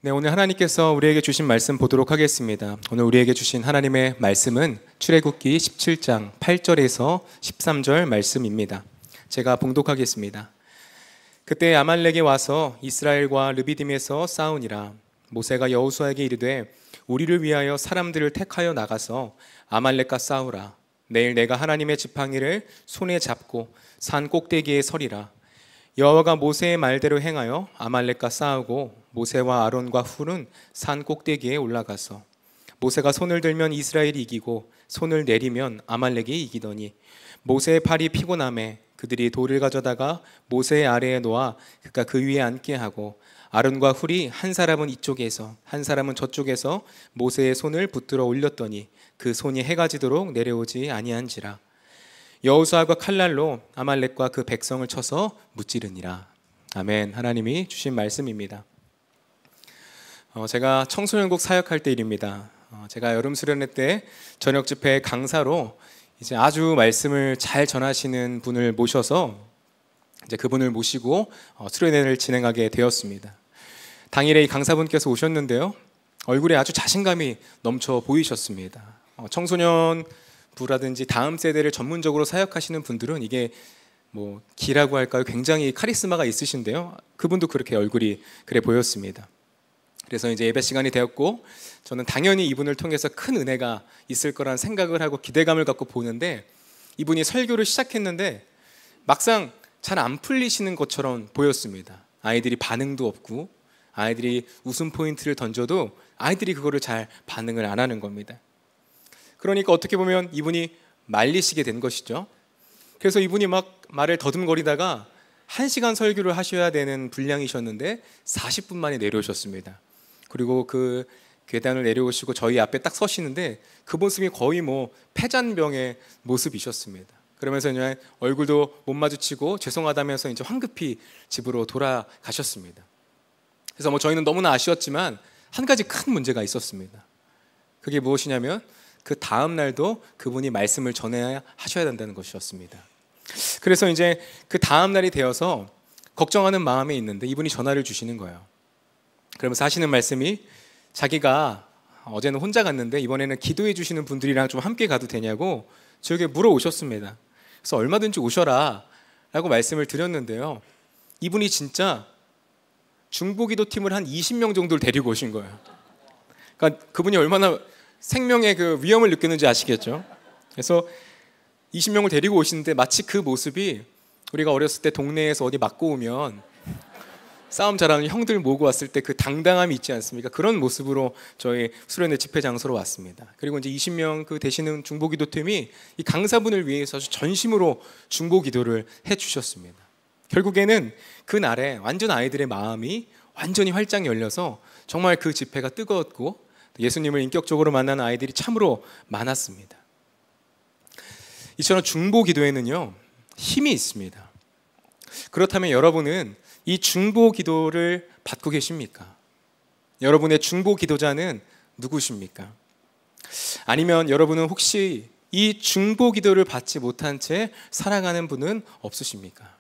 네, 오늘 하나님께서 우리에게 주신 말씀 보도록 하겠습니다. 오늘 우리에게 주신 하나님의 말씀은 출애굽기 17장 8절에서 13절 말씀입니다. 제가 봉독하겠습니다. 그때 아말렉이 와서 이스라엘과 르비딤에서 싸우니라. 모세가 여호수아에게 이르되 우리를 위하여 사람들을 택하여 나가서 아말렉과 싸우라. 내일 내가 하나님의 지팡이를 손에 잡고 산 꼭대기에 서리라. 여호와가 모세의 말대로 행하여 아말렉과 싸우고 모세와 아론과 훌은 산 꼭대기에 올라가서 모세가 손을 들면 이스라엘이 이기고 손을 내리면 아말렉이 이기더니 모세의 팔이 피곤함에 그들이 돌을 가져다가 모세의 아래에 놓아 그가 그 위에 앉게 하고 아론과 훌이 한 사람은 이쪽에서 한 사람은 저쪽에서 모세의 손을 붙들어 올렸더니 그 손이 해가 지도록 내려오지 아니한지라. 여호수아가 칼날로 아말렉과 그 백성을 쳐서 무찌르니라. 아멘. 하나님이 주신 말씀입니다. 제가 청소년국 사역할 때 일입니다. 제가 여름 수련회 때 저녁 집회 강사로 이제 아주 말씀을 잘 전하시는 분을 모셔서 이제 그분을 모시고 수련회를 진행하게 되었습니다. 당일에 이 강사분께서 오셨는데요, 얼굴에 아주 자신감이 넘쳐 보이셨습니다. 청소년 부라든지 다음 세대를 전문적으로 사역하시는 분들은 이게 뭐 기라고 할까요? 굉장히 카리스마가 있으신데요, 그분도 그렇게 얼굴이 그래 보였습니다. 그래서 이제 예배 시간이 되었고 저는 당연히 이분을 통해서 큰 은혜가 있을 거란 생각을 하고 기대감을 갖고 보는데 이분이 설교를 시작했는데 막상 잘 안 풀리시는 것처럼 보였습니다. 아이들이 반응도 없고 아이들이 웃음 포인트를 던져도 아이들이 그거를 잘 반응을 안 하는 겁니다. 그러니까 어떻게 보면 이분이 말리시게 된 것이죠. 그래서 이분이 막 말을 더듬거리다가 1시간 설교를 하셔야 되는 분량이셨는데 40분 만에 내려오셨습니다. 그리고 그 계단을 내려오시고 저희 앞에 딱 서시는데 그 모습이 거의 뭐 폐잔병의 모습이셨습니다. 그러면서 이제 얼굴도 못 마주치고 죄송하다면서 이제 황급히 집으로 돌아가셨습니다. 그래서 뭐 저희는 너무나 아쉬웠지만 한 가지 큰 문제가 있었습니다. 그게 무엇이냐면 그 다음 날도 그분이 말씀을 전해야 하셔야 된다는 것이었습니다. 그래서 이제 그 다음 날이 되어서 걱정하는 마음이 있는데 이분이 전화를 주시는 거예요. 그러면서 하시는 말씀이 자기가 어제는 혼자 갔는데 이번에는 기도해 주시는 분들이랑 좀 함께 가도 되냐고 저에게 물어오셨습니다. 그래서 얼마든지 오셔라 라고 말씀을 드렸는데요, 이분이 진짜 중보기도 팀을 한 20명 정도를 데리고 오신 거예요. 그러니까 그분이 얼마나 생명의 그 위험을 느꼈는지 아시겠죠? 그래서 20명을 데리고 오시는데 마치 그 모습이 우리가 어렸을 때 동네에서 어디 맞고 오면 싸움 잘하는 형들 모으고 왔을 때 그 당당함이 있지 않습니까? 그런 모습으로 저희 수련회 집회 장소로 왔습니다. 그리고 이제 20명 그 되시는 중보기도팀이 이 강사분을 위해서 전심으로 중보기도를 해주셨습니다. 결국에는 그 날에 완전 아이들의 마음이 완전히 활짝 열려서 정말 그 집회가 뜨거웠고 예수님을 인격적으로 만나는 아이들이 참으로 많았습니다. 이처럼 중보기도에는요 힘이 있습니다. 그렇다면 여러분은 이 중보기도를 받고 계십니까? 여러분의 중보기도자는 누구십니까? 아니면 여러분은 혹시 이 중보기도를 받지 못한 채 살아가는 분은 없으십니까?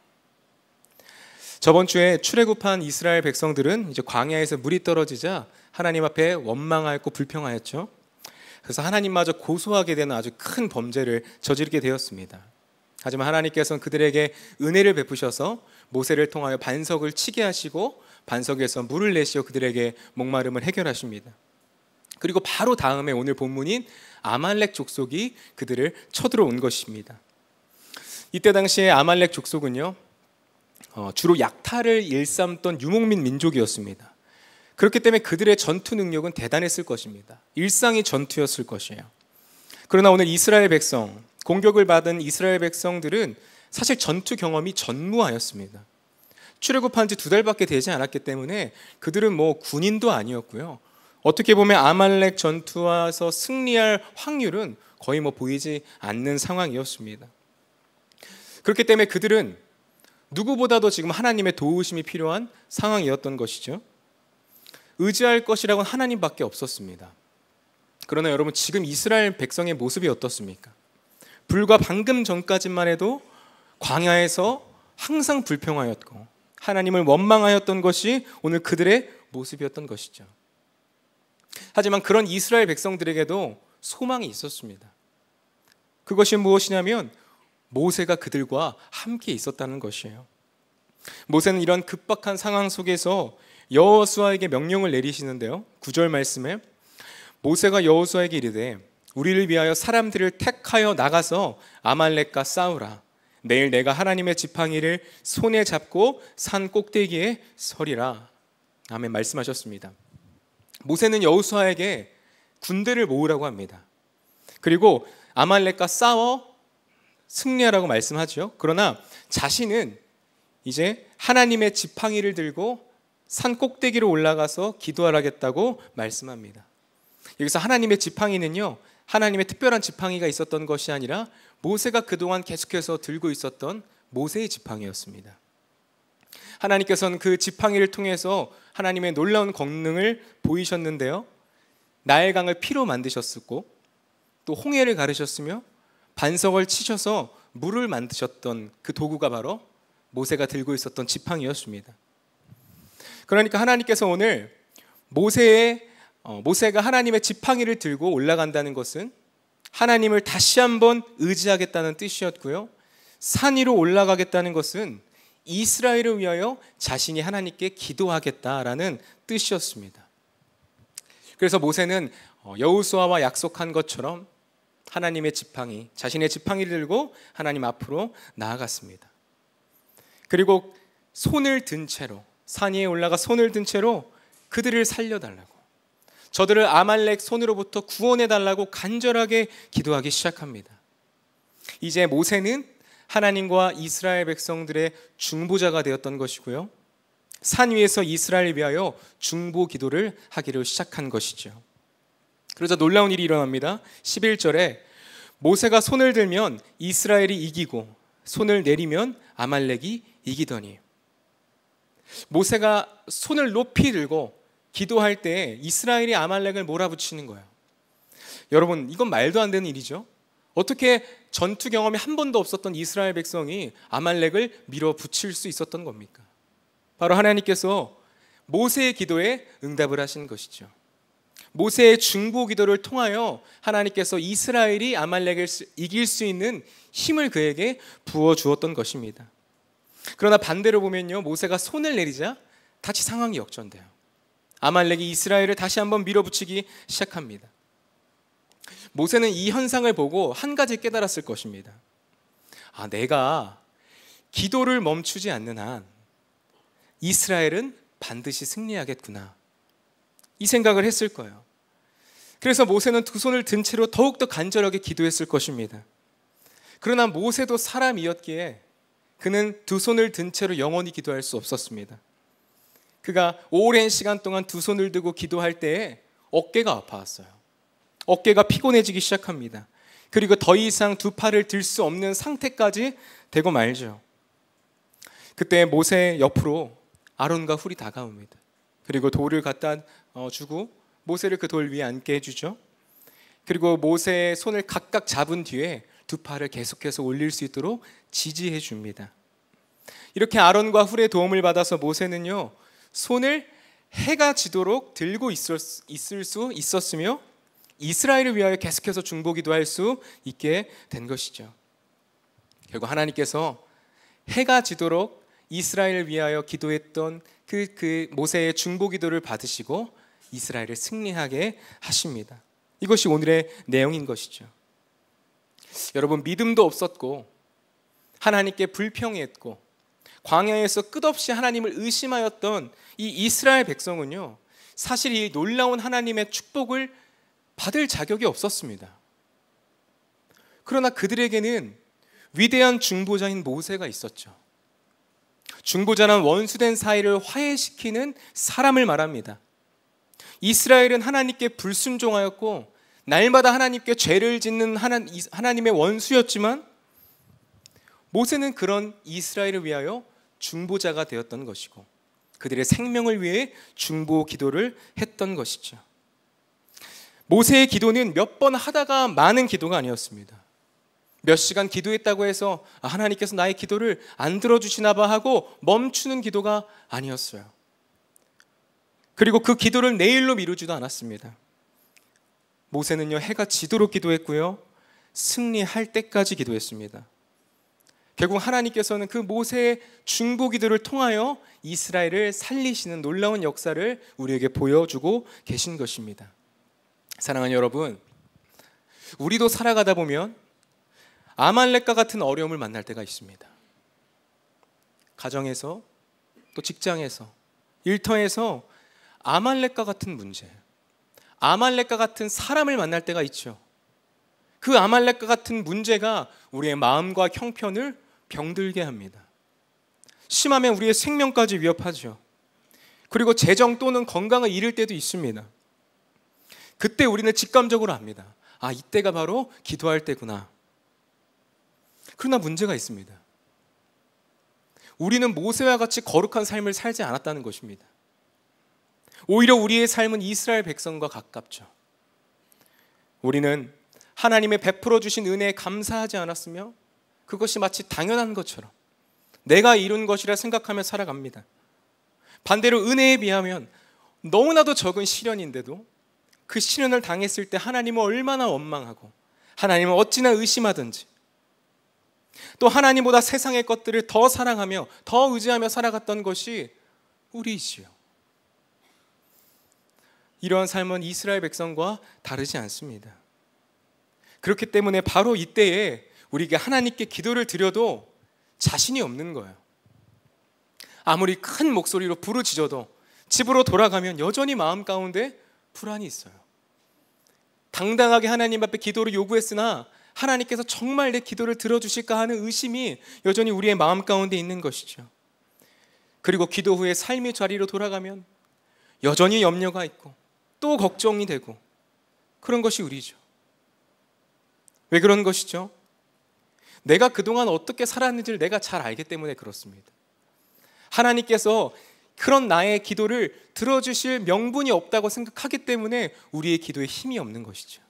저번 주에 출애굽한 이스라엘 백성들은 이제 광야에서 물이 떨어지자 하나님 앞에 원망하였고 불평하였죠. 그래서 하나님마저 고소하게 되는 아주 큰 범죄를 저지르게 되었습니다. 하지만 하나님께서는 그들에게 은혜를 베푸셔서 모세를 통하여 반석을 치게 하시고 반석에서 물을 내시어 그들에게 목마름을 해결하십니다. 그리고 바로 다음에 오늘 본문인 아말렉 족속이 그들을 쳐들어온 것입니다. 이때 당시에 아말렉 족속은요 주로 약탈을 일삼던 유목민 민족이었습니다. 그렇기 때문에 그들의 전투 능력은 대단했을 것입니다. 일상이 전투였을 것이에요. 그러나 오늘 이스라엘 백성, 공격을 받은 이스라엘 백성들은 사실 전투 경험이 전무하였습니다. 출애굽한 지 2달밖에 되지 않았기 때문에 그들은 뭐 군인도 아니었고요, 어떻게 보면 아말렉 전투와서 승리할 확률은 거의 뭐 보이지 않는 상황이었습니다. 그렇기 때문에 그들은 누구보다도 지금 하나님의 도우심이 필요한 상황이었던 것이죠. 의지할 것이라고는 하나님밖에 없었습니다. 그러나 여러분, 지금 이스라엘 백성의 모습이 어떻습니까? 불과 방금 전까지만 해도 광야에서 항상 불평하였고 하나님을 원망하였던 것이 오늘 그들의 모습이었던 것이죠. 하지만 그런 이스라엘 백성들에게도 소망이 있었습니다. 그것이 무엇이냐면 모세가 그들과 함께 있었다는 것이에요. 모세는 이런 급박한 상황 속에서 여호수아에게 명령을 내리시는데요. 9절 말씀에 모세가 여호수아에게 이르되 우리를 위하여 사람들을 택하여 나가서 아말렉과 싸우라. 내일 내가 하나님의 지팡이를 손에 잡고 산 꼭대기에 서리라. 아멘 말씀하셨습니다. 모세는 여호수아에게 군대를 모으라고 합니다. 그리고 아말렉과 싸워 승리하라고 말씀하죠. 그러나 자신은 이제 하나님의 지팡이를 들고 산 꼭대기로 올라가서 기도하라겠다고 말씀합니다. 여기서 하나님의 지팡이는요, 하나님의 특별한 지팡이가 있었던 것이 아니라 모세가 그동안 계속해서 들고 있었던 모세의 지팡이였습니다. 하나님께서는 그 지팡이를 통해서 하나님의 놀라운 권능을 보이셨는데요, 나일강을 피로 만드셨고 또 홍해를 가르셨으며 반석을 치셔서 물을 만드셨던 그 도구가 바로 모세가 들고 있었던 지팡이였습니다. 그러니까 하나님께서 오늘 모세가 하나님의 지팡이를 들고 올라간다는 것은 하나님을 다시 한번 의지하겠다는 뜻이었고요, 산 위로 올라가겠다는 것은 이스라엘을 위하여 자신이 하나님께 기도하겠다라는 뜻이었습니다. 그래서 모세는 여호수아와 약속한 것처럼 하나님의 지팡이, 자신의 지팡이를 들고 하나님 앞으로 나아갔습니다. 그리고 손을 든 채로, 산 위에 올라가 손을 든 채로 그들을 살려달라고, 저들을 아말렉 손으로부터 구원해달라고 간절하게 기도하기 시작합니다. 이제 모세는 하나님과 이스라엘 백성들의 중보자가 되었던 것이고요, 산 위에서 이스라엘을 위하여 중보 기도를 하기를 시작한 것이죠. 그러자 놀라운 일이 일어납니다. 11절에 모세가 손을 들면 이스라엘이 이기고 손을 내리면 아말렉이 이기더니, 모세가 손을 높이 들고 기도할 때 이스라엘이 아말렉을 몰아붙이는 거예요. 여러분, 이건 말도 안 되는 일이죠. 어떻게 전투 경험이 한 번도 없었던 이스라엘 백성이 아말렉을 밀어붙일 수 있었던 겁니까? 바로 하나님께서 모세의 기도에 응답을 하신 것이죠. 모세의 중보 기도를 통하여 하나님께서 이스라엘이 아말렉을 이길 수 있는 힘을 그에게 부어주었던 것입니다. 그러나 반대로 보면요, 모세가 손을 내리자 다시 상황이 역전돼요. 아말렉이 이스라엘을 다시 한번 밀어붙이기 시작합니다. 모세는 이 현상을 보고 한 가지 깨달았을 것입니다. 내가 기도를 멈추지 않는 한 이스라엘은 반드시 승리하겠구나, 이 생각을 했을 거예요. 그래서 모세는 두 손을 든 채로 더욱더 간절하게 기도했을 것입니다. 그러나 모세도 사람이었기에 그는 두 손을 든 채로 영원히 기도할 수 없었습니다. 그가 오랜 시간 동안 두 손을 들고 기도할 때에 어깨가 아파왔어요. 어깨가 피곤해지기 시작합니다. 그리고 더 이상 두 팔을 들 수 없는 상태까지 되고 말죠. 그때 모세 옆으로 아론과 훌이 다가옵니다. 그리고 돌을 갖다 주고 모세를 그 돌 위에 앉게 해주죠. 그리고 모세의 손을 각각 잡은 뒤에 두 팔을 계속해서 올릴 수 있도록 지지해 줍니다. 이렇게 아론과 훌의 도움을 받아서 모세는요, 손을 해가 지도록 들고 있을 수 있었으며 이스라엘을 위하여 계속해서 중보기도 할 수 있게 된 것이죠. 결국 하나님께서 해가 지도록 이스라엘을 위하여 기도했던 그 모세의 중보기도를 받으시고 이스라엘을 승리하게 하십니다. 이것이 오늘의 내용인 것이죠. 여러분, 믿음도 없었고 하나님께 불평했고 광야에서 끝없이 하나님을 의심하였던 이 이스라엘 백성은요, 사실 이 놀라운 하나님의 축복을 받을 자격이 없었습니다. 그러나 그들에게는 위대한 중보자인 모세가 있었죠. 중보자는 원수된 사이를 화해시키는 사람을 말합니다. 이스라엘은 하나님께 불순종하였고 날마다 하나님께 죄를 짓는 하나님의 원수였지만 모세는 그런 이스라엘을 위하여 중보자가 되었던 것이고 그들의 생명을 위해 중보 기도를 했던 것이죠. 모세의 기도는 몇 번 하다가 많은 기도가 아니었습니다. 몇 시간 기도했다고 해서 하나님께서 나의 기도를 안 들어주시나 봐 하고 멈추는 기도가 아니었어요. 그리고 그 기도를 내일로 미루지도 않았습니다. 모세는요, 해가 지도록 기도했고요, 승리할 때까지 기도했습니다. 결국 하나님께서는 그 모세의 중보 기도를 통하여 이스라엘을 살리시는 놀라운 역사를 우리에게 보여주고 계신 것입니다. 사랑하는 여러분, 우리도 살아가다 보면 아말렉과 같은 어려움을 만날 때가 있습니다. 가정에서, 또 직장에서, 일터에서 아말렉과 같은 문제, 아말렉과 같은 사람을 만날 때가 있죠. 그 아말렉과 같은 문제가 우리의 마음과 형편을 병들게 합니다. 심하면 우리의 생명까지 위협하죠. 그리고 재정 또는 건강을 잃을 때도 있습니다. 그때 우리는 직감적으로 압니다. 아, 이때가 바로 기도할 때구나. 그러나 문제가 있습니다. 우리는 모세와 같이 거룩한 삶을 살지 않았다는 것입니다. 오히려 우리의 삶은 이스라엘 백성과 가깝죠. 우리는 하나님의 베풀어 주신 은혜에 감사하지 않았으며 그것이 마치 당연한 것처럼 내가 이룬 것이라 생각하며 살아갑니다. 반대로 은혜에 비하면 너무나도 적은 시련인데도 그 시련을 당했을 때 하나님을 얼마나 원망하고 하나님을 어찌나 의심하든지, 또 하나님보다 세상의 것들을 더 사랑하며 더 의지하며 살아갔던 것이 우리이지요. 이러한 삶은 이스라엘 백성과 다르지 않습니다. 그렇기 때문에 바로 이때에 우리가 하나님께 기도를 드려도 자신이 없는 거예요. 아무리 큰 목소리로 부르짖어도 집으로 돌아가면 여전히 마음 가운데 불안이 있어요. 당당하게 하나님 앞에 기도를 요구했으나 하나님께서 정말 내 기도를 들어주실까 하는 의심이 여전히 우리의 마음 가운데 있는 것이죠. 그리고 기도 후에 삶의 자리로 돌아가면 여전히 염려가 있고 또 걱정이 되고, 그런 것이 우리죠. 왜 그런 것이죠? 내가 그동안 어떻게 살았는지를 내가 잘 알기 때문에 그렇습니다. 하나님께서 그런 나의 기도를 들어주실 명분이 없다고 생각하기 때문에 우리의 기도에 힘이 없는 것이죠.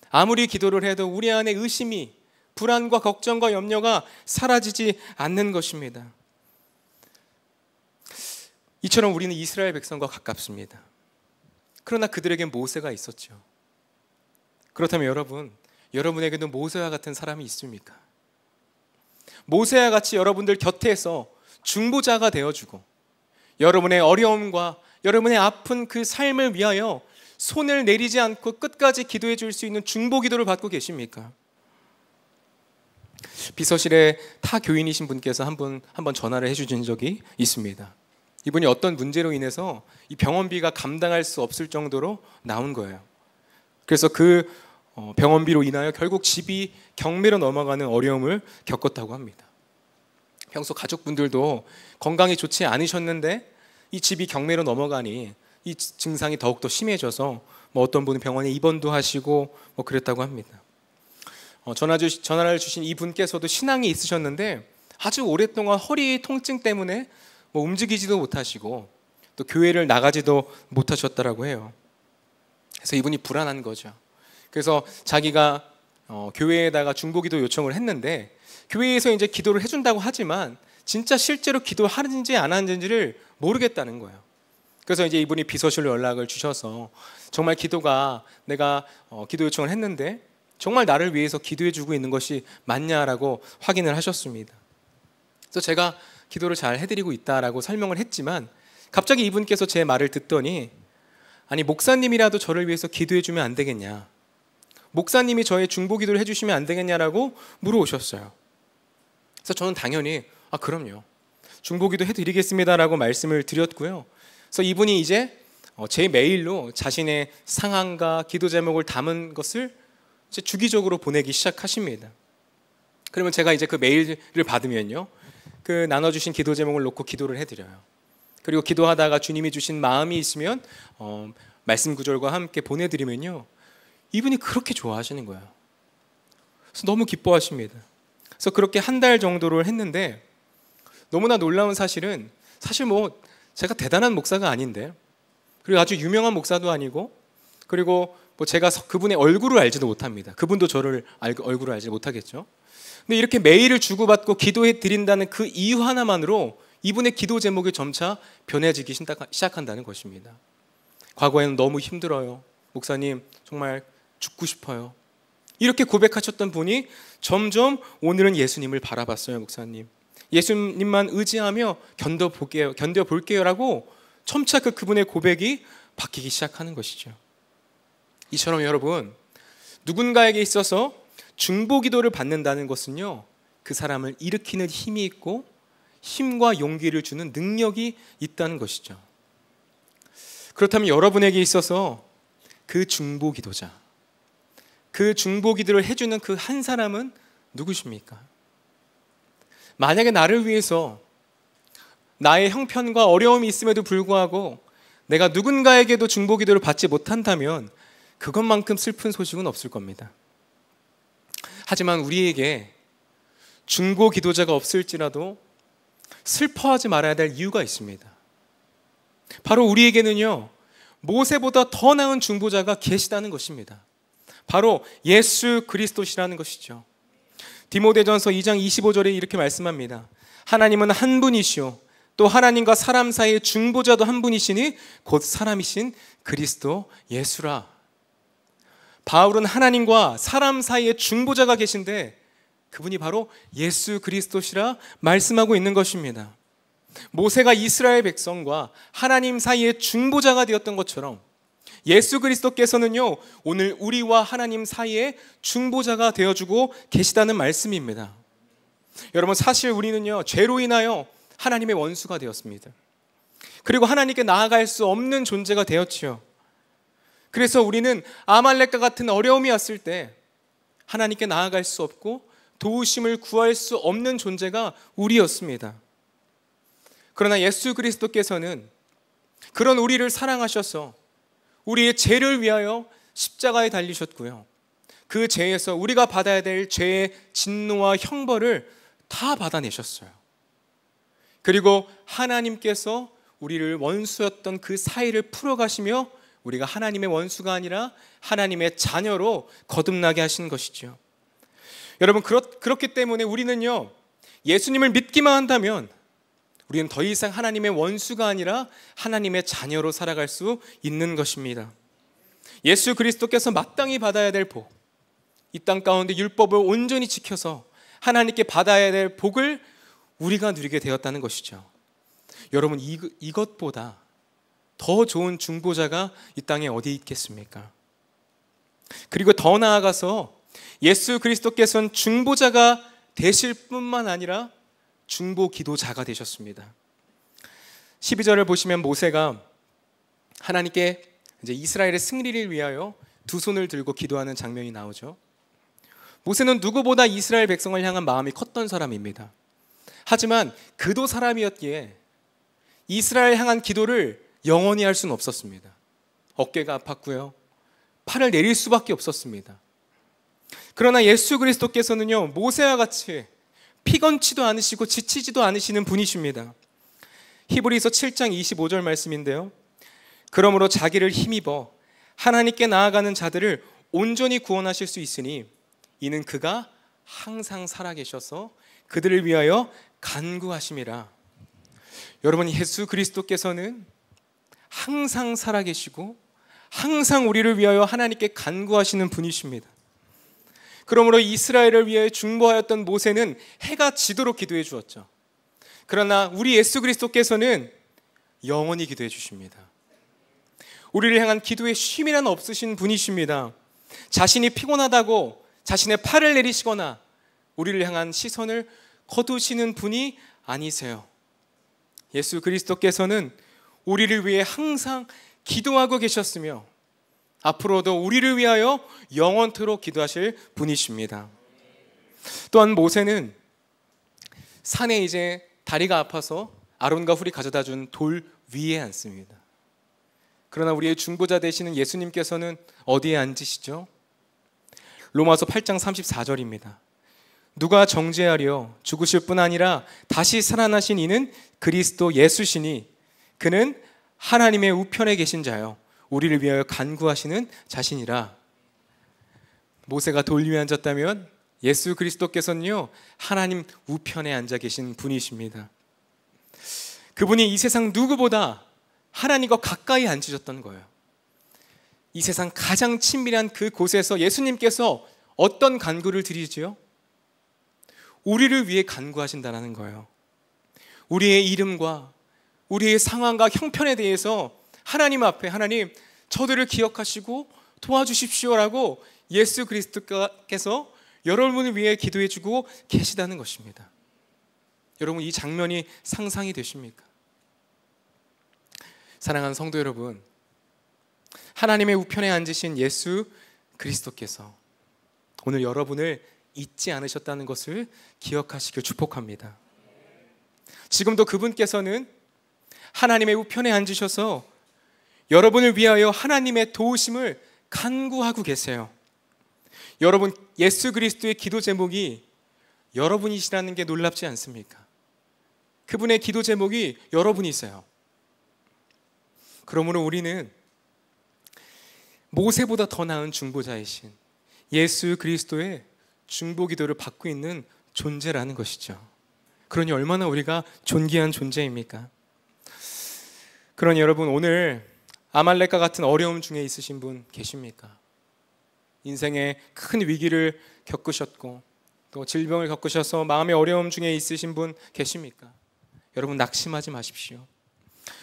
아무리 기도를 해도 우리 안에 의심이, 불안과 걱정과 염려가 사라지지 않는 것입니다. 이처럼 우리는 이스라엘 백성과 가깝습니다. 그러나 그들에겐 모세가 있었죠. 그렇다면 여러분에게도 모세와 같은 사람이 있습니까? 모세와 같이 여러분들 곁에서 중보자가 되어주고 여러분의 어려움과 여러분의 아픈 그 삶을 위하여 손을 내리지 않고 끝까지 기도해 줄 수 있는 중보 기도를 받고 계십니까? 비서실에 타 교인이신 분께서 한번 전화를 해주신 적이 있습니다. 이분이 어떤 문제로 인해서 이 병원비가 감당할 수 없을 정도로 나온 거예요. 그래서 그 병원비로 인하여 결국 집이 경매로 넘어가는 어려움을 겪었다고 합니다. 평소 가족분들도 건강이 좋지 않으셨는데 이 집이 경매로 넘어가니 이 증상이 더욱더 심해져서 어떤 분은 병원에 입원도 하시고 그랬다고 합니다. 전화를 주신 이 분께서도 신앙이 있으셨는데 아주 오랫동안 허리 통증 때문에 움직이지도 못하시고 또 교회를 나가지도 못하셨다라고 해요. 그래서 이분이 불안한 거죠. 그래서 자기가 교회에다가 중보기도 요청을 했는데 교회에서 이제 기도를 해준다고 하지만 진짜 실제로 기도하는지 안 하는지를 모르겠다는 거예요. 그래서 이제 이분이 비서실로 연락을 주셔서 정말 내가 기도 요청을 했는데 정말 나를 위해서 기도해주고 있는 것이 맞냐라고 확인을 하셨습니다. 그래서 제가 기도를 잘 해드리고 있다라고 설명을 했지만 갑자기 이분께서 제 말을 듣더니 아니 목사님이라도 저를 위해서 기도해주면 안 되겠냐, 목사님이 저의 중보기도를 해주시면 안 되겠냐라고 물어오셨어요. 그래서 저는 당연히 그럼요, 중보기도 해드리겠습니다라고 말씀을 드렸고요. 그래서 이분이 이제 제 메일로 자신의 상황과 기도 제목을 담은 것을 이제 주기적으로 보내기 시작하십니다. 그러면 제가 이제 그 메일을 받으면요, 그 나눠주신 기도 제목을 놓고 기도를 해드려요. 그리고 기도하다가 주님이 주신 마음이 있으면 말씀 구절과 함께 보내드리면요, 이분이 그렇게 좋아하시는 거예요. 그래서 너무 기뻐하십니다. 그래서 그렇게 한 달 정도를 했는데 너무나 놀라운 사실은 사실 제가 대단한 목사가 아닌데, 그리고 아주 유명한 목사도 아니고, 그리고 제가 그분의 얼굴을 알지도 못합니다. 그분도 저를 얼굴을 알지 못하겠죠. 근데 이렇게 메일을 주고받고 기도해 드린다는 그 이유 하나만으로 이분의 기도 제목이 점차 변해지기 시작한다는 것입니다. 과거에는 너무 힘들어요. 목사님, 정말 죽고 싶어요. 이렇게 고백하셨던 분이 점점 오늘은 예수님을 바라봤어요. 목사님, 예수님만 의지하며 견뎌볼게요라고 점차 그분의 고백이 바뀌기 시작하는 것이죠. 이처럼 여러분, 누군가에게 있어서 중보기도를 받는다는 것은요, 그 사람을 일으키는 힘이 있고 힘과 용기를 주는 능력이 있다는 것이죠. 그렇다면 여러분에게 있어서 그 중보기도자, 그 중보기도를 해주는 그 한 사람은 누구십니까? 만약에 나를 위해서 나의 형편과 어려움이 있음에도 불구하고 내가 누군가에게도 중보기도를 받지 못한다면 그것만큼 슬픈 소식은 없을 겁니다. 하지만 우리에게 중보기도자가 없을지라도 슬퍼하지 말아야 될 이유가 있습니다. 바로 우리에게는요, 모세보다 더 나은 중보자가 계시다는 것입니다. 바로 예수 그리스도시라는 것이죠. 디모데전서 2장 25절에 이렇게 말씀합니다. 하나님은 한 분이시오, 또 하나님과 사람 사이의 중보자도 한 분이시니 곧 사람이신 그리스도 예수라. 바울은 하나님과 사람 사이의 중보자가 계신데 그분이 바로 예수 그리스도시라 말씀하고 있는 것입니다. 모세가 이스라엘 백성과 하나님 사이의 중보자가 되었던 것처럼 예수 그리스도께서는요, 오늘 우리와 하나님 사이의 중보자가 되어주고 계시다는 말씀입니다. 여러분, 사실 우리는요, 죄로 인하여 하나님의 원수가 되었습니다. 그리고 하나님께 나아갈 수 없는 존재가 되었지요. 그래서 우리는 아말렉과 같은 어려움이 왔을 때 하나님께 나아갈 수 없고 도우심을 구할 수 없는 존재가 우리였습니다. 그러나 예수 그리스도께서는 그런 우리를 사랑하셔서 우리의 죄를 위하여 십자가에 달리셨고요, 그 죄에서 우리가 받아야 될 죄의 진노와 형벌을 다 받아내셨어요. 그리고 하나님께서 우리를 원수였던 그 사이를 풀어가시며 우리가 하나님의 원수가 아니라 하나님의 자녀로 거듭나게 하신 것이죠. 여러분, 그렇기 때문에 우리는요, 예수님을 믿기만 한다면 우리는 더 이상 하나님의 원수가 아니라 하나님의 자녀로 살아갈 수 있는 것입니다. 예수 그리스도께서 마땅히 받아야 될 복, 이 땅 가운데 율법을 온전히 지켜서 하나님께 받아야 될 복을 우리가 누리게 되었다는 것이죠. 여러분, 이것보다 더 좋은 중보자가 이 땅에 어디 있겠습니까? 그리고 더 나아가서 예수 그리스도께서는 중보자가 되실 뿐만 아니라 중보 기도자가 되셨습니다. 12절을 보시면 모세가 하나님께 이제 이스라엘의 승리를 위하여 두 손을 들고 기도하는 장면이 나오죠. 모세는 누구보다 이스라엘 백성을 향한 마음이 컸던 사람입니다. 하지만 그도 사람이었기에 이스라엘 향한 기도를 영원히 할 수는 없었습니다. 어깨가 아팠고요, 팔을 내릴 수밖에 없었습니다. 그러나 예수 그리스도께서는요, 모세와 같이 피건치도 않으시고 지치지도 않으시는 분이십니다. 히브리서 7장 25절 말씀인데요, 그러므로 자기를 힘입어 하나님께 나아가는 자들을 온전히 구원하실 수 있으니 이는 그가 항상 살아계셔서 그들을 위하여 간구하심이라. 여러분, 예수 그리스도께서는 항상 살아계시고 항상 우리를 위하여 하나님께 간구하시는 분이십니다. 그러므로 이스라엘을 위해 중보하였던 모세는 해가 지도록 기도해 주었죠. 그러나 우리 예수 그리스도께서는 영원히 기도해 주십니다. 우리를 향한 기도에 쉼이란 없으신 분이십니다. 자신이 피곤하다고 자신의 팔을 내리시거나 우리를 향한 시선을 거두시는 분이 아니세요. 예수 그리스도께서는 우리를 위해 항상 기도하고 계셨으며 앞으로도 우리를 위하여 영원토록 기도하실 분이십니다. 또한 모세는 산에 이제 다리가 아파서 아론과 훌이 가져다 준 돌 위에 앉습니다. 그러나 우리의 중보자 되시는 예수님께서는 어디에 앉으시죠? 로마서 8장 34절입니다. 누가 정죄하려 죽으실 뿐 아니라 다시 살아나신 이는 그리스도 예수시니 그는 하나님의 우편에 계신 자요 우리를 위하여 간구하시는 자신이라. 모세가 돌 위에 앉았다면 예수 그리스도께서는요, 하나님 우편에 앉아 계신 분이십니다. 그분이 이 세상 누구보다 하나님과 가까이 앉으셨던 거예요. 이 세상 가장 친밀한 그 곳에서 예수님께서 어떤 간구를 드리지요? 우리를 위해 간구하신다는 거예요. 우리의 이름과 우리의 상황과 형편에 대해서 하나님 앞에 하나님 저들을 기억하시고 도와주십시오라고 예수 그리스도께서 여러분을 위해 기도해주고 계시다는 것입니다. 여러분, 이 장면이 상상이 되십니까? 사랑하는 성도 여러분, 하나님의 우편에 앉으신 예수 그리스도께서 오늘 여러분을 잊지 않으셨다는 것을 기억하시길 축복합니다. 지금도 그분께서는 하나님의 우편에 앉으셔서 여러분을 위하여 하나님의 도우심을 간구하고 계세요. 여러분, 예수 그리스도의 기도 제목이 여러분이시라는 게 놀랍지 않습니까? 그분의 기도 제목이 여러분이세요. 그러므로 우리는 모세보다 더 나은 중보자이신 예수 그리스도의 중보 기도를 받고 있는 존재라는 것이죠. 그러니 얼마나 우리가 존귀한 존재입니까? 그러니 여러분, 오늘 아말렉과 같은 어려움 중에 있으신 분 계십니까? 인생의 큰 위기를 겪으셨고 또 질병을 겪으셔서 마음의 어려움 중에 있으신 분 계십니까? 여러분, 낙심하지 마십시오.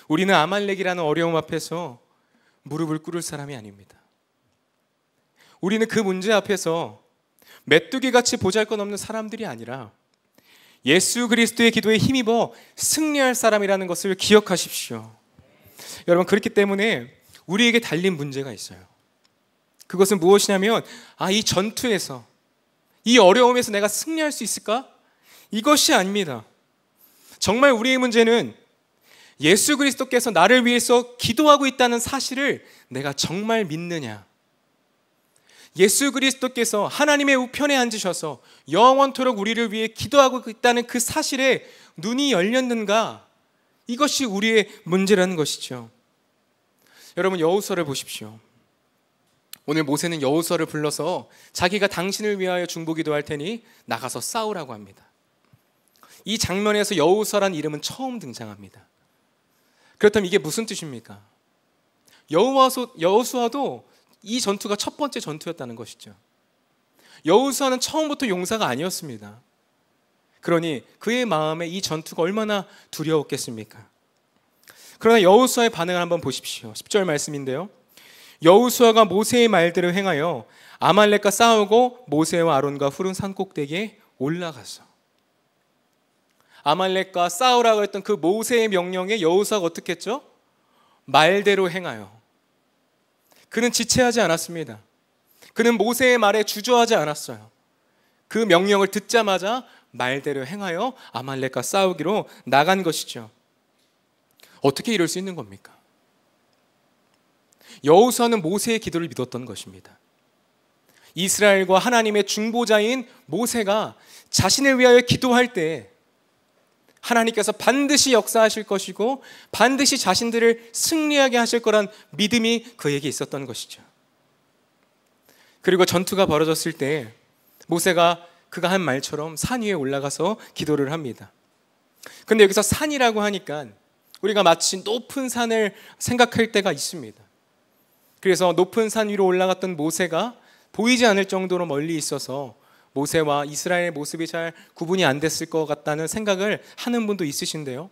우리는 아말렉이라는 어려움 앞에서 무릎을 꿇을 사람이 아닙니다. 우리는 그 문제 앞에서 메뚜기같이 보잘것없는 사람들이 아니라 예수 그리스도의 기도에 힘입어 승리할 사람이라는 것을 기억하십시오. 여러분, 그렇기 때문에 우리에게 달린 문제가 있어요. 그것은 무엇이냐면 이 전투에서, 이 어려움에서 내가 승리할 수 있을까? 이것이 아닙니다. 정말 우리의 문제는 예수 그리스도께서 나를 위해서 기도하고 있다는 사실을 내가 정말 믿느냐? 예수 그리스도께서 하나님의 우편에 앉으셔서 영원토록 우리를 위해 기도하고 있다는 그 사실에 눈이 열렸는가? 이것이 우리의 문제라는 것이죠. 여러분, 여호수아를 보십시오. 오늘 모세는 여호수아를 불러서 자기가 당신을 위하여 중보기도할 테니 나가서 싸우라고 합니다. 이 장면에서 여호수아라는 이름은 처음 등장합니다. 그렇다면 이게 무슨 뜻입니까? 여호수아도 이 전투가 첫 번째 전투였다는 것이죠. 여호수아는 처음부터 용사가 아니었습니다. 그러니 그의 마음에 이 전투가 얼마나 두려웠겠습니까? 그러나 여호수아의 반응을 한번 보십시오. 10절 말씀인데요. 여호수아가 모세의 말대로 행하여 아말렉과 싸우고 모세와 아론과 훌은 산꼭대기에 올라가서, 아말렉과 싸우라고 했던 그 모세의 명령에 여호수아가 어떻게 했죠? 말대로 행하여. 그는 지체하지 않았습니다. 그는 모세의 말에 주저하지 않았어요. 그 명령을 듣자마자 말대로 행하여 아말렉과 싸우기로 나간 것이죠. 어떻게 이럴 수 있는 겁니까? 여호수아는 모세의 기도를 믿었던 것입니다. 이스라엘과 하나님의 중보자인 모세가 자신을 위하여 기도할 때 하나님께서 반드시 역사하실 것이고 반드시 자신들을 승리하게 하실 거란 믿음이 그에게 있었던 것이죠. 그리고 전투가 벌어졌을 때 모세가 그가 한 말처럼 산 위에 올라가서 기도를 합니다. 그런데 여기서 산이라고 하니까 우리가 마치 높은 산을 생각할 때가 있습니다. 그래서 높은 산 위로 올라갔던 모세가 보이지 않을 정도로 멀리 있어서 모세와 이스라엘의 모습이 잘 구분이 안 됐을 것 같다는 생각을 하는 분도 있으신데요.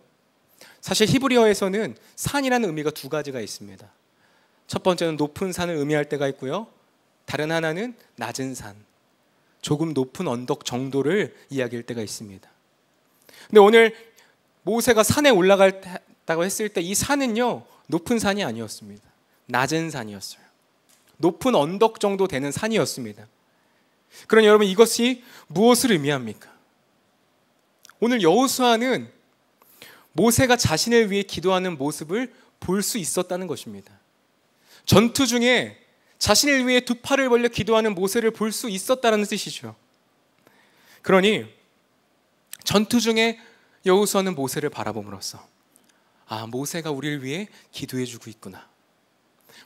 사실 히브리어에서는 산이라는 의미가 두 가지가 있습니다. 첫 번째는 높은 산을 의미할 때가 있고요. 다른 하나는 낮은 산, 조금 높은 언덕 정도를 이야기할 때가 있습니다. 근데 오늘 모세가 산에 올라갔다고 했을 때 이 산은요, 높은 산이 아니었습니다. 낮은 산이었어요. 높은 언덕 정도 되는 산이었습니다. 그러니 여러분, 이것이 무엇을 의미합니까? 오늘 여호수아는 모세가 자신을 위해 기도하는 모습을 볼 수 있었다는 것입니다. 전투 중에 자신을 위해 두 팔을 벌려 기도하는 모세를 볼 수 있었다는 뜻이죠. 그러니 전투 중에 여호수아는 모세를 바라봄으로써 모세가 우리를 위해 기도해주고 있구나.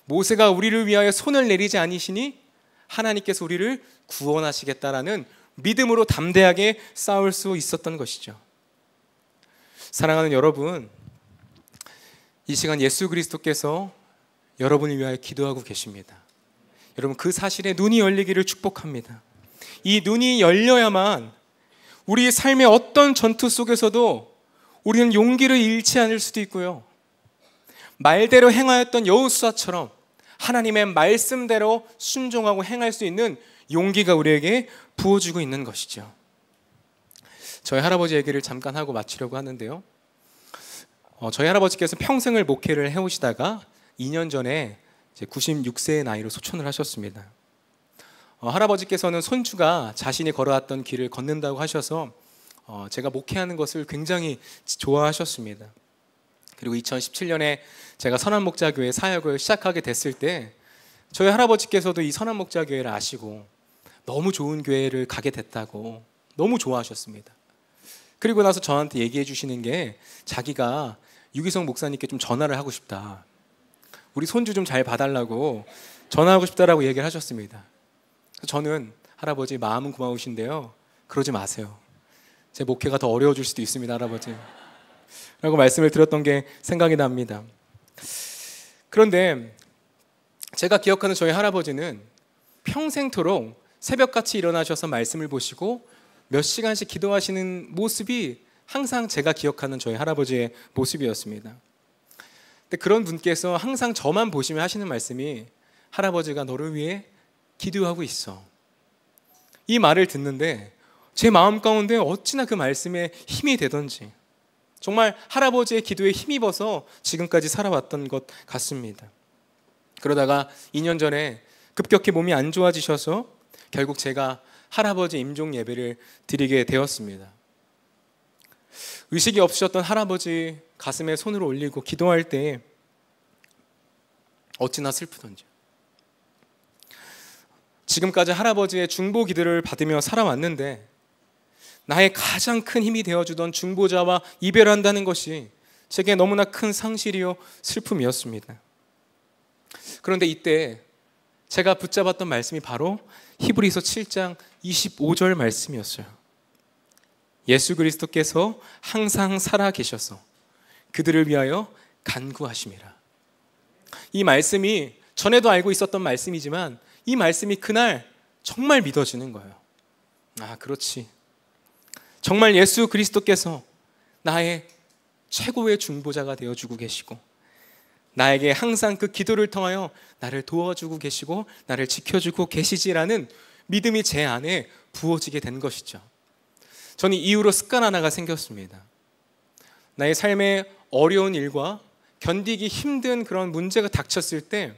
모세가 우리를 위하여 손을 내리지 아니시니 하나님께서 우리를 구원하시겠다라는 믿음으로 담대하게 싸울 수 있었던 것이죠. 사랑하는 여러분, 이 시간 예수 그리스도께서 여러분을 위하여 기도하고 계십니다. 여러분, 그 사실에 눈이 열리기를 축복합니다. 이 눈이 열려야만 우리 삶의 어떤 전투 속에서도 우리는 용기를 잃지 않을 수도 있고요, 말대로 행하였던 여호수아처럼 하나님의 말씀대로 순종하고 행할 수 있는 용기가 우리에게 부어주고 있는 것이죠. 저희 할아버지 얘기를 잠깐 하고 마치려고 하는데요, 저희 할아버지께서 평생을 목회를 해오시다가 2년 전에 이제 96세의 나이로 소천을 하셨습니다. 할아버지께서는 손주가 자신이 걸어왔던 길을 걷는다고 하셔서 제가 목회하는 것을 굉장히 좋아하셨습니다. 그리고 2017년에 제가 선한목자교회 사역을 시작하게 됐을 때 저희 할아버지께서도 이 선한목자교회를 아시고 너무 좋은 교회를 가게 됐다고 너무 좋아하셨습니다. 그리고 나서 저한테 얘기해 주시는 게, 자기가 유기성 목사님께 좀 전화를 하고 싶다, 우리 손주 좀 잘 봐달라고 전화하고 싶다라고 얘기를 하셨습니다. 저는 할아버지 마음은 고마우신데요, 그러지 마세요. 제 목회가 더 어려워질 수도 있습니다, 할아버지 라고 말씀을 드렸던 게 생각이 납니다. 그런데 제가 기억하는 저희 할아버지는 평생토록 새벽같이 일어나셔서 말씀을 보시고 몇 시간씩 기도하시는 모습이 항상 제가 기억하는 저희 할아버지의 모습이었습니다. 근데 그런 분께서 항상 저만 보시면 하시는 말씀이, 할아버지가 너를 위해 기도하고 있어. 이 말을 듣는데 제 마음 가운데 어찌나 그 말씀에 힘이 되던지, 정말 할아버지의 기도에 힘입어서 지금까지 살아왔던 것 같습니다. 그러다가 2년 전에 급격히 몸이 안 좋아지셔서 결국 제가 할아버지 임종 예배를 드리게 되었습니다. 의식이 없으셨던 할아버지 가슴에 손을 올리고 기도할 때 어찌나 슬프던지. 지금까지 할아버지의 중보 기도를 받으며 살아왔는데 나의 가장 큰 힘이 되어주던 중보자와 이별한다는 것이 제게 너무나 큰 상실이요 슬픔이었습니다. 그런데 이때 제가 붙잡았던 말씀이 바로 히브리서 7장 25절 말씀이었어요. 예수 그리스도께서 항상 살아 계셔서 그들을 위하여 간구하심이라. 이 말씀이 전에도 알고 있었던 말씀이지만 이 말씀이 그날 정말 믿어지는 거예요. 아, 그렇지. 정말 예수 그리스도께서 나의 최고의 중보자가 되어주고 계시고 나에게 항상 그 기도를 통하여 나를 도와주고 계시고 나를 지켜주고 계시지라는 믿음이 제 안에 부어지게 된 것이죠. 저는 이후로 습관 하나가 생겼습니다. 나의 삶에 어려운 일과 견디기 힘든 그런 문제가 닥쳤을 때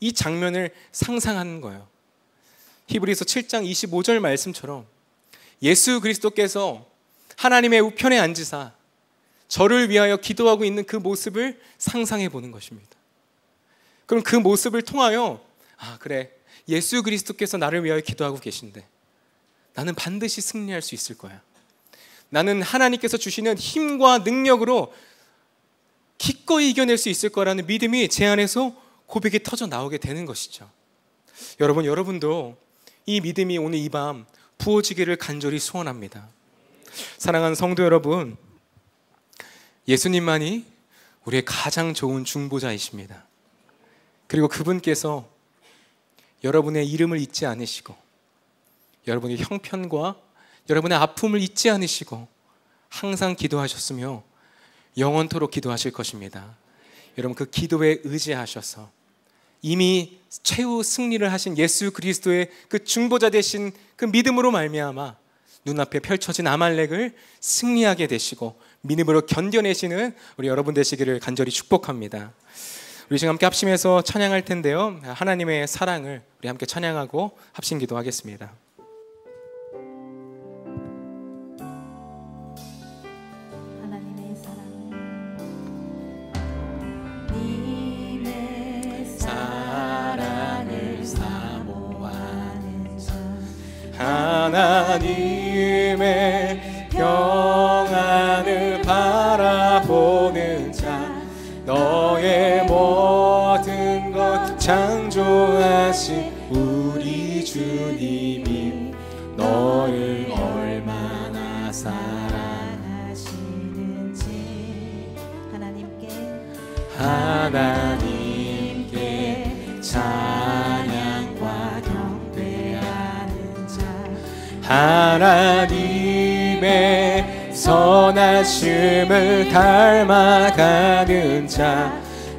이 장면을 상상하는 거예요. 히브리서 7장 25절 말씀처럼 예수 그리스도께서 하나님의 우편에 앉으사 저를 위하여 기도하고 있는 그 모습을 상상해 보는 것입니다. 그럼 그 모습을 통하여, 아, 그래, 예수 그리스도께서 나를 위하여 기도하고 계신데 나는 반드시 승리할 수 있을 거야. 나는 하나님께서 주시는 힘과 능력으로 기꺼이 이겨낼 수 있을 거라는 믿음이 제 안에서 고백이 터져 나오게 되는 것이죠. 여러분도 이 믿음이 오늘 이 밤 부어지기를 간절히 소원합니다. 사랑하는 성도 여러분, 예수님만이 우리의 가장 좋은 중보자이십니다. 그리고 그분께서 여러분의 이름을 잊지 않으시고 여러분의 형편과 여러분의 아픔을 잊지 않으시고 항상 기도하셨으며 영원토록 기도하실 것입니다. 여러분, 그 기도에 의지하셔서 이미 최후 승리를 하신 예수 그리스도의 그 중보자 되신 그 믿음으로 말미암아 눈앞에 펼쳐진 아말렉을 승리하게 되시고 믿음으로 견뎌내시는 우리 여러분 되시기를 간절히 축복합니다. 우리 지금 함께 합심해서 찬양할 텐데요, 하나님의 사랑을 우리 함께 찬양하고 합심 기도하겠습니다. 하나님의 평안을 바라보는 자, 너의 모든 것 창조하신 우리 주님이 너를 얼마나 사랑하시는지 하나님께 찬양과 하나님의 선하심을 닮아가는 자,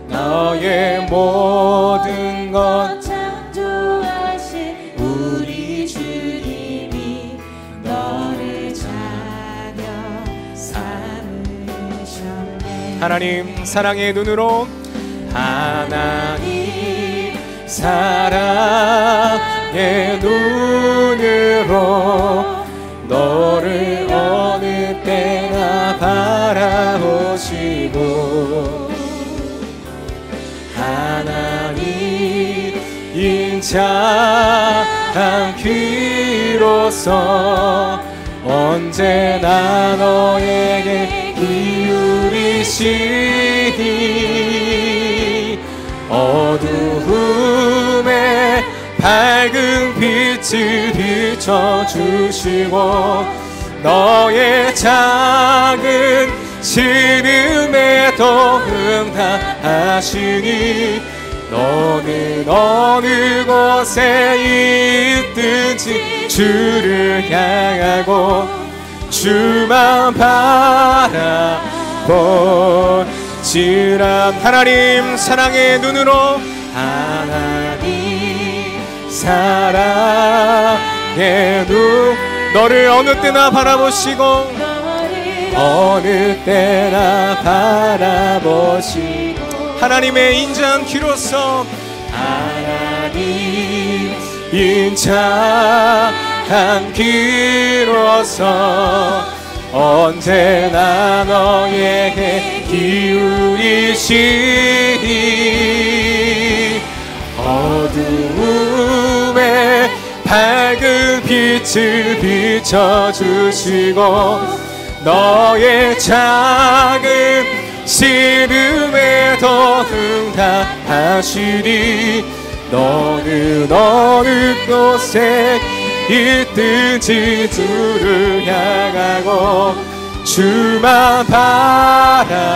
너의 모든 것 창조하신 우리 주님이 너를 자녀 삼으셨네. 하나님 사랑의 눈으로, 하나님 사랑의 눈으로 너를 어느 때나 바라보시고, 하나님 인자한 귀로서 언제나 너에게 기울이시니 어두움에 밝은 빛을 비춰주시고 너의 작은 신음에도 응답하시니 너는 어느 곳에 있든지 주를 향하고 주만 바라보지라. 하나님 사랑의 눈으로, 하나님 사랑의 눈, 너를 어느 때나 바라보시고 어느 때나 바라보시고 하나님의 인자한 귀로서, 하나님 인자한 귀로서 언제나 너에게 기울이시니 어두움에 밝은 빛을 비춰주시고 너의 작은 신음에도 응답하시니 너는 어느 곳에 있든지 주를 향하고 주만 바라보.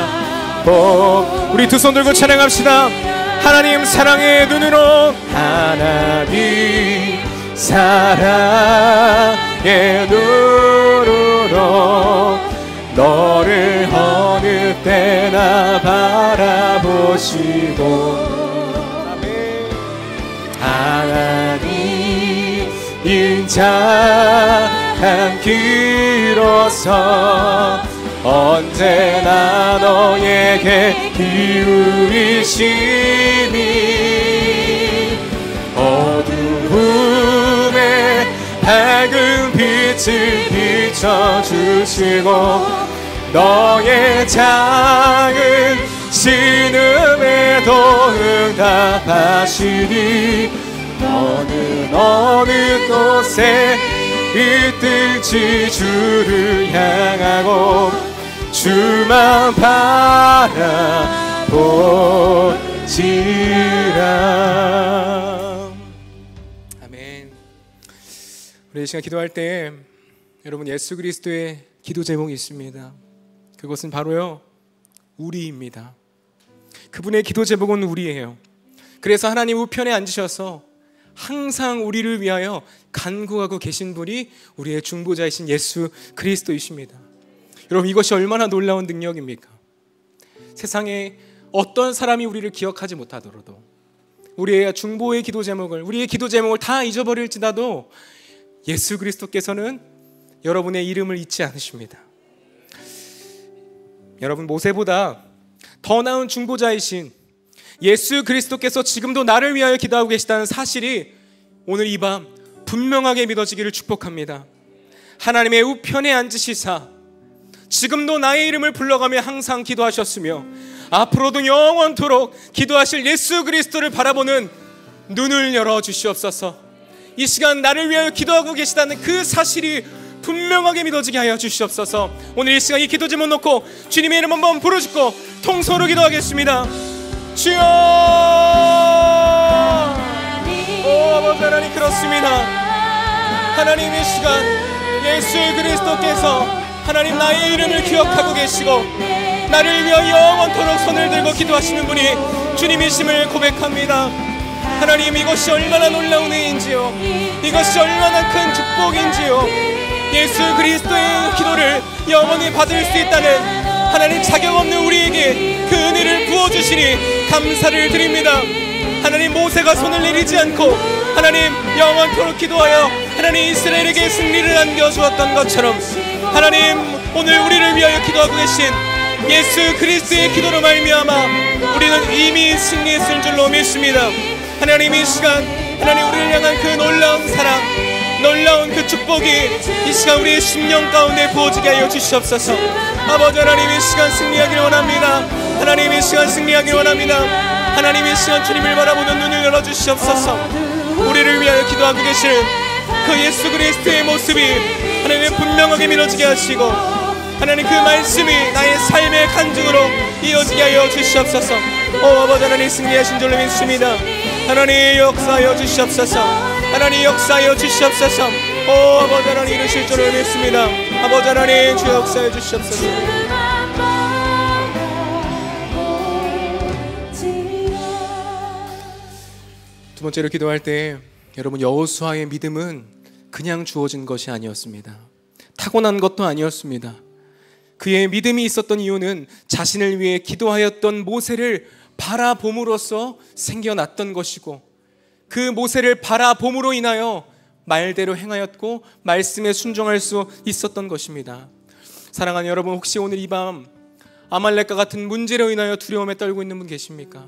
우리 두 손 들고 찬양합시다. 하나님 사랑의 눈으로, 하나님 사랑의 눈으로 너를 어느 때나 바라보시고 하나님 인자한 귀로서 언제나 너에게 기울이시니 어두움에 밝은 빛을 비춰주시고 너의 작은 신음에도 응답하시니 너는 어느 곳에 있든지 주를 향하고 주만 바라보지라. 아멘. 우리 이 시간 기도할 때 여러분 예수 그리스도의 기도 제목이 있습니다. 그것은 바로요 우리입니다. 그분의 기도 제목은 우리예요. 그래서 하나님 우편에 앉으셔서 항상 우리를 위하여 간구하고 계신 분이 우리의 중보자이신 예수 그리스도이십니다. 여러분 이것이 얼마나 놀라운 능력입니까? 세상에 어떤 사람이 우리를 기억하지 못하더라도 우리의 중보의 기도 제목을, 우리의 기도 제목을 다 잊어버릴지라도 예수 그리스도께서는 여러분의 이름을 잊지 않으십니다. 여러분 모세보다 더 나은 중보자이신 예수 그리스도께서 지금도 나를 위하여 기도하고 계시다는 사실이 오늘 이 밤 분명하게 믿어지기를 축복합니다. 하나님의 우편에 앉으시사 지금도 나의 이름을 불러가며 항상 기도하셨으며 앞으로도 영원토록 기도하실 예수 그리스도를 바라보는 눈을 열어주시옵소서. 이 시간 나를 위하여 기도하고 계시다는 그 사실이 분명하게 믿어지게 하여 주시옵소서. 오늘 이 시간 이 기도 제목 놓고 주님의 이름 한번 부르짖고 통성으로 기도하겠습니다. 주여, 오 아버지 하나님, 그렇습니다. 하나님 이 시간 예수 그리스도께서 하나님 나의 이름을 기억하고 계시고 나를 위하여 영원토록 손을 들고 기도하시는 분이 주님이심을 고백합니다. 하나님, 이것이 얼마나 놀라운 은혜인지요, 이것이 얼마나 큰 축복인지요. 예수 그리스도의 기도를 영원히 받을 수 있다는 하나님, 자격 없는 우리에게 그 은혜를 부어주시니 감사를 드립니다. 하나님, 모세가 손을 내리지 않고 하나님 영원토록 기도하여 하나님 이스라엘에게 승리를 안겨주었던 것처럼, 하나님 오늘 우리를 위하여 기도하고 계신 예수 그리스도의 기도로 말미암아 우리는 이미 승리했을 줄로 믿습니다. 하나님, 이 시간 하나님 우리를 향한 그 놀라운 사랑, 놀라운 그 축복이 이 시간 우리의 심령 가운데 부어지게 하여 주시옵소서. 아버지 하나님, 이 시간 승리하기를 원합니다. 하나님, 이 시간 승리하기를 원합니다. 하나님, 이 시간 주님을 바라보는 눈을 열어주시옵소서. 우리를 위하여 기도하고 계시는 그 예수 그리스도의 모습이 하나님 분명하게 밀어지게 하시고, 하나님 그 말씀이 나의 삶의 간증으로 이어지게 하여 주시옵소서. 아버지 하나님, 승리하신 줄로 믿습니다. 하나님 역사하여 주시옵소서. 하나님 역사하여 주시옵소서. 아버지 하나님 이루실 줄을 믿습니다. 아버지 하나님, 주 역사하여 주시옵소서. 두 번째로 기도할 때 여러분, 여호수아의 믿음은 그냥 주어진 것이 아니었습니다. 타고난 것도 아니었습니다. 그의 믿음이 있었던 이유는 자신을 위해 기도하였던 모세를 바라봄으로써 생겨났던 것이고, 그 모세를 바라봄으로 인하여 말대로 행하였고 말씀에 순종할 수 있었던 것입니다. 사랑하는 여러분, 혹시 오늘 이 밤 아말렉과 같은 문제로 인하여 두려움에 떨고 있는 분 계십니까?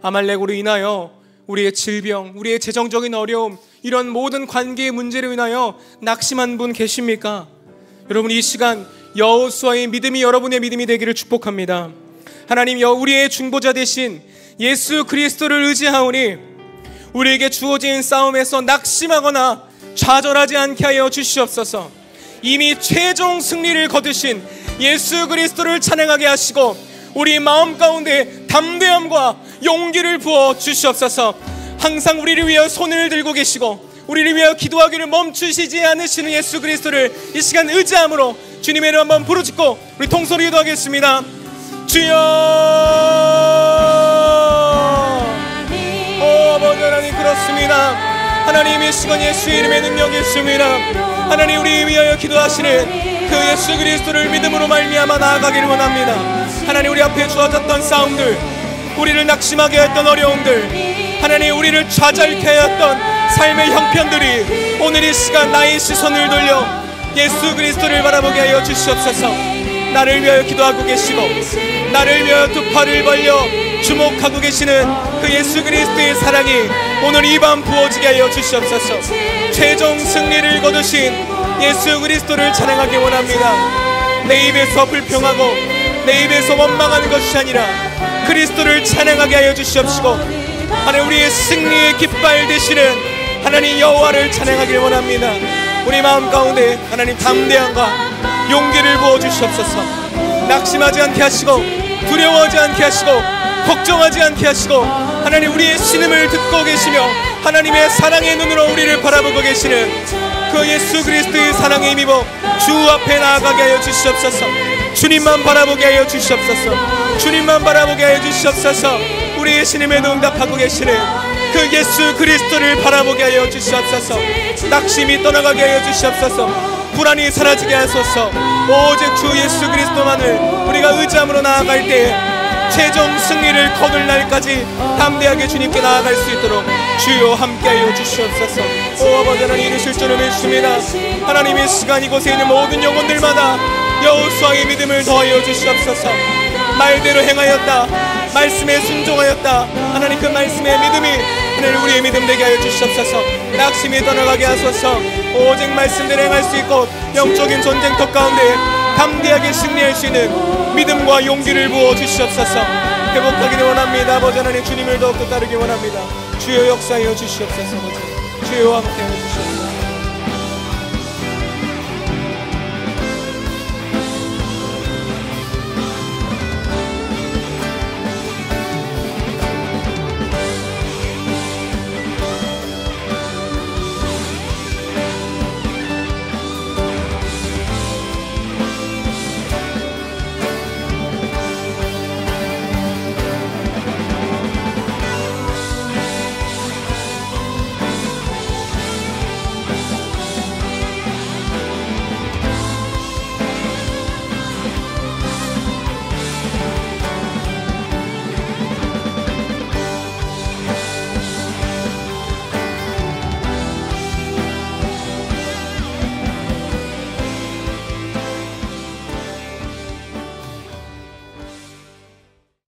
아말렉으로 인하여 우리의 질병, 우리의 재정적인 어려움, 이런 모든 관계의 문제로 인하여 낙심한 분 계십니까? 여러분, 이 시간 여호수아의 믿음이 여러분의 믿음이 되기를 축복합니다. 하나님, 우리의 중보자 되신 예수 그리스도를 의지하오니 우리에게 주어진 싸움에서 낙심하거나 좌절하지 않게 하여 주시옵소서. 이미 최종 승리를 거두신 예수 그리스도를 찬양하게 하시고 우리 마음 가운데 담대함과 용기를 부어 주시옵소서. 항상 우리를 위하여 손을 들고 계시고 우리를 위하여 기도하기를 멈추시지 않으시는 예수 그리스도를 이 시간 의지함으로 주님의 이름 한번 부르짖고 우리 통소리 기도하겠습니다. 주여, 아버지 하나님, 그렇습니다. 하나님, 이 시간 예수의 이름의 능력이 있습니다. 하나님, 우리 위하여 기도하시는 그 예수 그리스도를 믿음으로 말미암아 나아가기를 원합니다. 하나님, 우리 앞에 주어졌던 싸움들, 우리를 낙심하게 했던 어려움들, 하나님 우리를 좌절케 하였던 삶의 형편들이 오늘 이 시간 나의 시선을 돌려 예수 그리스도를 바라보게 하여 주시옵소서. 나를 위하여 기도하고 계시고 나를 위하여 두 팔을 벌려 주목하고 계시는 그 예수 그리스도의 사랑이 오늘 이 밤 부어지게 하여 주시옵소서. 최종 승리를 거두신 예수 그리스도를 찬양하기 원합니다. 내 입에서 불평하고 내 입에서 원망하는 것이 아니라 그리스도를 찬양하게 하여 주시옵시고, 하나님 우리의 승리의 깃발 되시는 하나님 여호와를 찬양하기를 원합니다. 우리 마음 가운데 하나님 담대함과 용기를 부어주시옵소서. 낙심하지 않게 하시고 두려워하지 않게 하시고 걱정하지 않게 하시고, 하나님 우리의 신음을 듣고 계시며 하나님의 사랑의 눈으로 우리를 바라보고 계시는 그 예수 그리스도의 사랑에 힘입어 주 앞에 나아가게 하여 주시옵소서. 주님만 바라보게 하여 주시옵소서. 주님만 바라보게 하여 주시옵소서. 우리의 신음에도 응답하고 계시는 그 예수 그리스도를 바라보게 하여 주시옵소서. 낙심이 떠나가게 하여 주시옵소서. 불안이 사라지게 하소서. 오직 주 예수 그리스도만을 우리가 의지함으로 나아갈 때 최종 승리를 거둘 날까지 담대하게 주님께 나아갈 수 있도록 주여 함께하여 주시옵소서. 오 아버지 하나님, 이루실 줄을 믿습니다. 하나님의 시간 이곳에 있는 모든 영혼들마다 여호수아의 믿음을 더하여 주시옵소서. 말대로 행하였다, 말씀에 순종하였다. 하나님 그 말씀의 믿음이 하나님 우리의 믿음 되게 하여 주시옵소서. 낙심이 떠나가게 하소서. 오직 말씀대로 행할 수 있고 영적인 전쟁터 가운데 담대하게 승리할 수 있는 믿음과 용기를 부어 주시옵소서. 회복하기를 원합니다. 아버지 하나님, 주님을 더욱더 따르기 원합니다. 주여 역사하여 주시옵소서. 주여 함께하여 주시옵소서.